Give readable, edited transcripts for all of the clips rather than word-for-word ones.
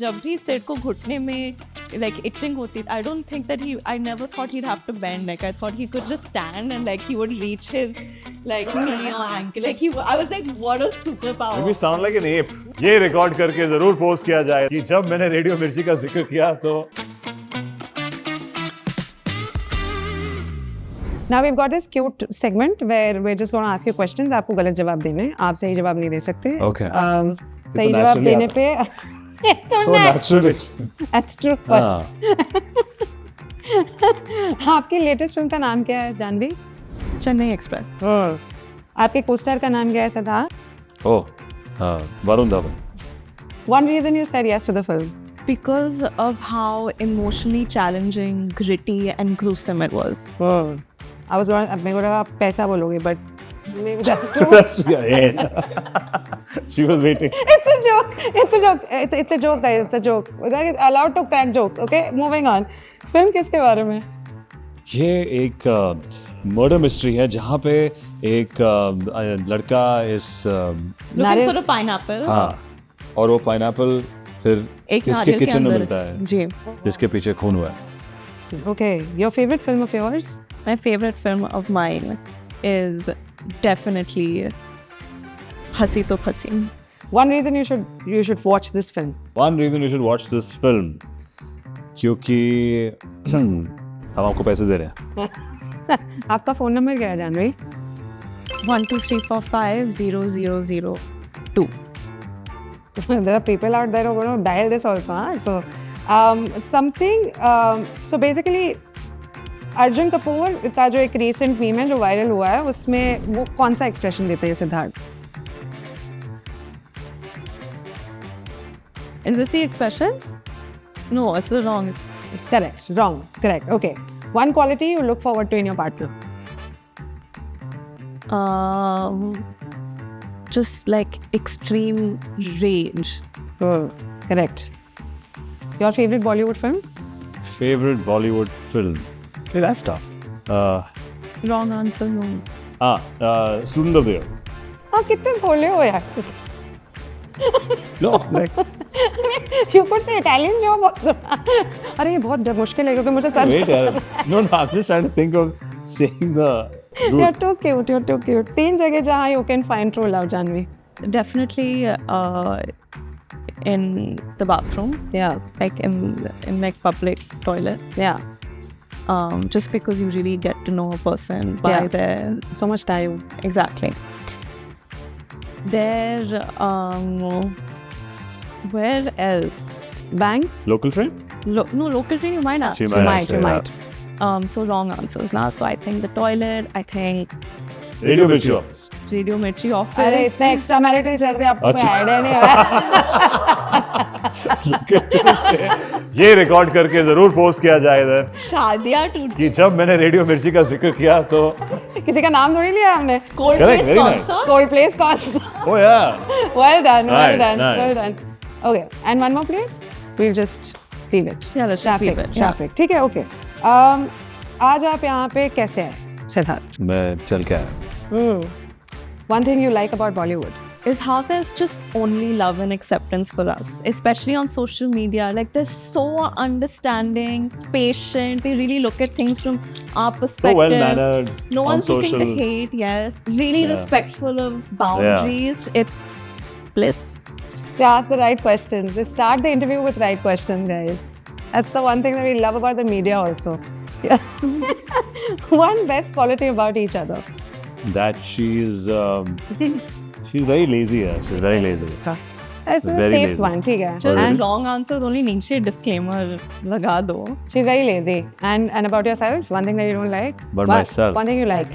जब भी सिड को घुटने में like itching होती, I don't think that I never thought he'd have to bend. Like I thought he could just stand and like he would reach his like knee or ankle. Like I was like, what a superpower. We sound like an ape. ये record करके जरूर post किया जाए कि जब मैंने radio मिर्ची का जिक्र किया तो Now we've got this cute segment where we're just going to ask you questions. आपको गलत जवाब देने हैं. आप सही जवाब नहीं दे सकते. Okay. सही जवाब देने पे so naturally. That's true. आपकी लेटेस्ट फिल्म का नाम क्या है जानवी? चेन्नई एक्सप्रेस. आपके को-स्टार का नाम क्या है सदा? Oh, Varun Dhawan. One reason you said yes to the film. Because of how emotionally challenging, gritty and gruesome it was. I was going. मेरे को लगा आप पैसा बोलोगे, but maybe that's true. She was waiting. It's a joke. It's a joke. It's a joke, guys. It's a joke. We're allowed to crack jokes. Okay, moving on. Film किसके बारे में? ये एक मर्डर मिस्ट्री है जहाँ पे एक लड़का इस Looking for a pineapple. हाँ, और वो पाइनएप्पल फिर एक किसके नारियल के किचन में अंदर. मिलता है जी. जिसके पीछे खून हुआ है. Okay, your favorite film of yours? My favorite film of mine is definitely Hasi To Phasi. One reason you should watch this film. One reason you should watch this film क्योंकि हम आपको पैसे दे रहे हैं. आपका फोन नंबर क्या है Janvi? 123450002. There are people out there who are going to dial this also. Huh? So, so basically, Arjun Kapoor का जो एक recent meme है जो वायरल हुआ है उसमें वो कौन सा एक्सप्रेशन देते हैं Siddharth? Is this the expression? No, it's the wrong. Correct. Wrong. Correct. Okay. One quality you look forward to in your partner? Just like extreme rage. Correct. Your favorite Bollywood film? Favorite Bollywood film? Hey, that's tough. Wrong answer. No. Student of the Year. हाँ कितने बोले हो यार? No, like. You could say Italian job also. अरे ये बहुत मुश्किल है क्योंकि मुझे सच. Wait, no, I'm just trying to think of saying the. You're too cute. You're too cute. 3 जगह जहाँ you can find true love, Janvi. Definitely in the bathroom. Yeah. Like in like public toilet. Yeah. Just because you really get to know a person by their So much time. exactly. There where else? Bang? Local train? No, local train you might have. She You might say might. that. So wrong answers now. So I think the toilet, I think Radio Mirchi Office. Radio Mirchi Office. अरे इतना extra marital चल रहा है आपको अच्छा. Idea नहीं है. ये रिकॉर्ड करके जरूर पोस्ट किया जाए इधर शादियाँ टूट कि जब मैंने रेडियो मिर्ची का जिक्र किया तो किसी का नाम थोड़ी लिया हमने. Cold Correct, Place very nice. concert. Cold place concert. oh yeah. Well done. Well Nice, done. nice. Well done. Okay. And one more place? We'll just leave it. Yeah, let's just leave it. Yeah. Traffic. ठीक है. Okay. आज आप यहाँ पे कैसे हैं सिद्धार्थ? मैं चल के आया. One thing you like about Bollywood? Is how there's just only love and acceptance for us, especially on social media. Like they're so understanding, patient. They really look at things from our perspective. So well mannered. No on one's looking social. to hate. Yes, really respectful of boundaries. It's bliss. They ask the right questions. They start the interview with right questions, guys. That's the one thing that we love about the media also. Yeah. One best quality about each other. That she's very lazy. Yeah, she's very lazy. That's a Very safe lazy. one, ठीक है. Just And long answers only. नीचे disclaimer लगा दो. she's very lazy. And about yourself, one thing that you don't like? About myself. One thing you like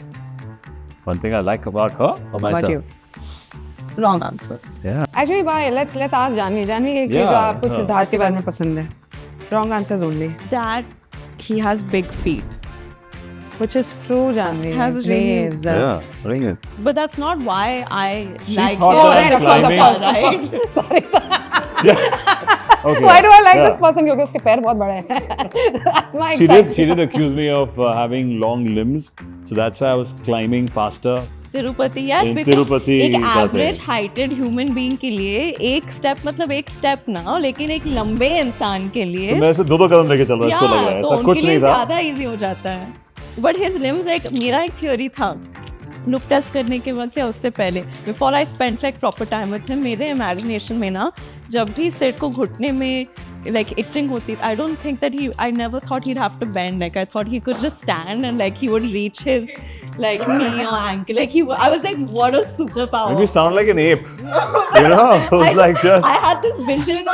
One thing I like about her or myself. about you. Wrong answer. Yeah. Actually, bye. Let's ask Janvi. Janvi, एक चीज Yeah, जो आपको हाँ. सिद्धार्थ के बारे में पसंद है. Wrong answers only. That he has big feet. Which is true, Janvi. Has really- Please. Yeah. Bring it. But that's not why I She like thought it. that I'm climbing. Right? Okay. Why do I like Yeah. this person? क्योंकि उसके पैर बहुत बड़े हैं. That's my She excitement. did accuse me of having long limbs, so that's why I was climbing past her Tirupati, yes, In because Tirupati एक जाते हैं। Average heighted human being के लिए एक स्टेप मतलब एक स्टेप ना, लेकिन एक लंबे इंसान के लिए तो मैं ऐसे 2-2 कदम लेके चल रहा हूँ, इसको लग रहा है तो ऐसा कुछ उनके नहीं लिए था। ज्यादा इजी हो जाता है. बट हिज लिम्स लाइक, मेरा एक थ्योरी था लुक टेस्ट करने के वक्त या उससे पहले, before I spend like proper time with him, मेरे इमेजिनेशन में ना जब भी सेट को घुटने में like itching hoti, I don't think that I never thought he'd have to bend, like I thought he could just stand and like he would reach his like knee or ankle, like I was like, what a superpower. Maybe sound like an ape. You know, it was like just. I had this vision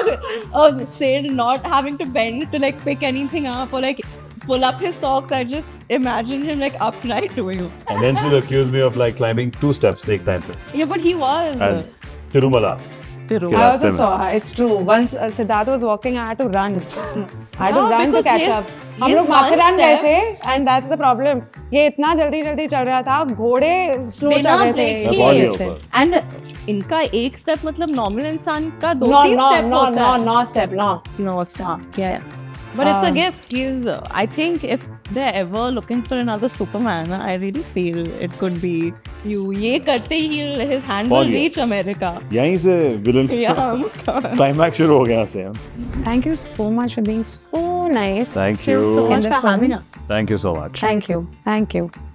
of Sid not having to bend to like pick anything up or like pull up his socks. I just imagined him like upright doing it. And then she'll accuse me of like climbing 2 steps एक time पे. Yeah, but he was. And Tirumala. Tiru. Yeah. I also रास्ते में। saw her. It's true. Once Siddharth was walking, I had to run. I had to Yeah, run to because catch his- up. हम his लोग one Matheran गए step- थे, and that's the problem. ये इतना जल्दी जल्दी चल रहा था, घोड़े स्लो चल बिना रहे break मैं पहुंच थे. गया ऊपर। And इनका एक स्टेप मतलब नॉर्मल इंसान का No, 2-3 no, स्टेप no, होता no, है. no step, no. No stop. Yeah. But it's a gift. He's. I think if they're ever looking for another Superman, I really feel it could be you. ये करते ही his hand will पहुंच गया। reach America. यहीं से villain Yeah. climax शुरू हो गया से। Thank you so much for being so nice. Thank you. So much In the for having film. us. Thank you so much. Thank you. Thank you.